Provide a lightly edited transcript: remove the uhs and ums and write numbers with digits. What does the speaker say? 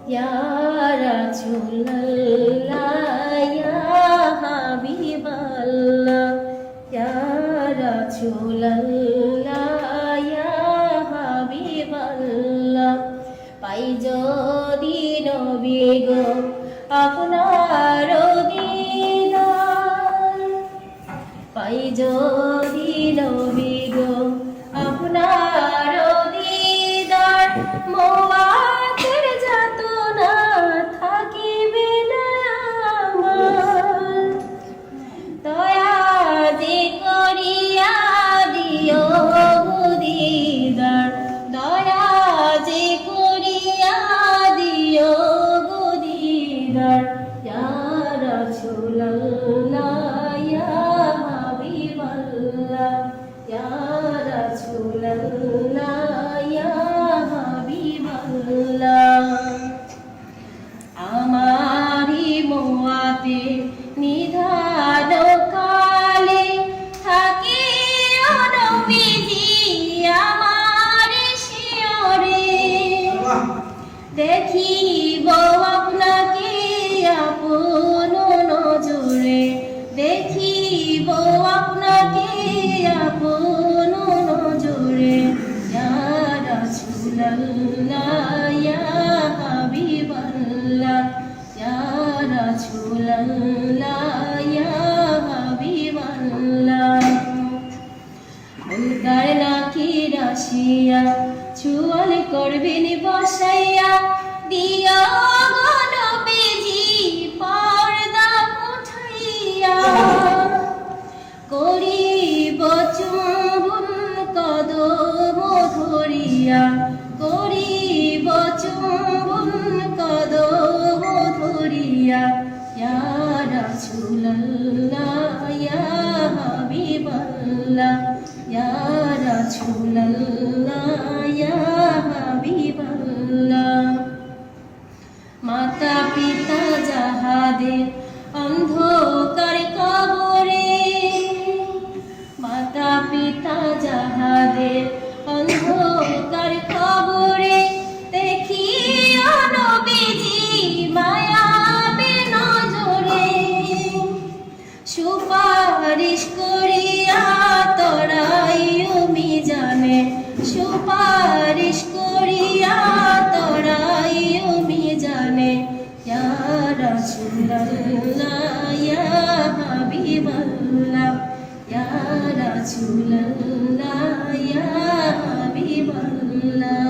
ইয়া রাসূলুল্লাহ ইয়া হাবিবাল্লাহ ইয়া রাসূলুল্লাহ ইয়া হাবিবাল্লাহ পাই যদি নবী গো আপনার দিদার পাই যদি নবী গো আপনার দিদার মোয়াতের যাতনা থাকিবে না আমার দয়া যে করিয়া দিও দিদার দয়া যে করিয়া দিও দিদার ইয়া রাসূলুল্লাহ ইয়া হাবিবাল্লাহ ইয়া রাসূলুল্লাহ ইয়া হাবিবাল্লাহ আমারি মোয়াতে নিধান কালে থাকি নবীজি আমার শিয়রে দেখিব আপনাকে আপন নজরে দেখিব আপনাকে আপন নজরে ইয়া রাসূলুল্লাহ ইয়া হাবিবাল্লাহ ইয়া রাসূলুল্লাহ ইয়া হাবিবাল্লাহ মুনকার নাকির আসিয়া চুয়াল করবেন বসাইয়া দিও গো নবীজি পর্দা উঠাইয়া করিব চুম্বন কদম ধরিয়া করিব চুম্বন কদম ধরিয়া ইয়া রাসূলুল্লাহ ইয়া হাবিবাল্লাহ ইয়া রাসূলুল্লাহ ইয়া হাবিবাল্লাহ মাতা পিতা যাহাদের অন্ধকার কবরে মাতা পিতা যাহাদের অন্ধকার কবরে দেখিও নবীজি মায়াবে নজরে সুপারিশ করিয়া তরাইও মিজানে সুপারিশ করিয়া তরাইও মিজানে ইয়া রাসূলুল্লাহ ইয়া হাবিবাল্লাহ ইয়া রাসূলুল্লাহ ইয়া হাবিবাল্লাহ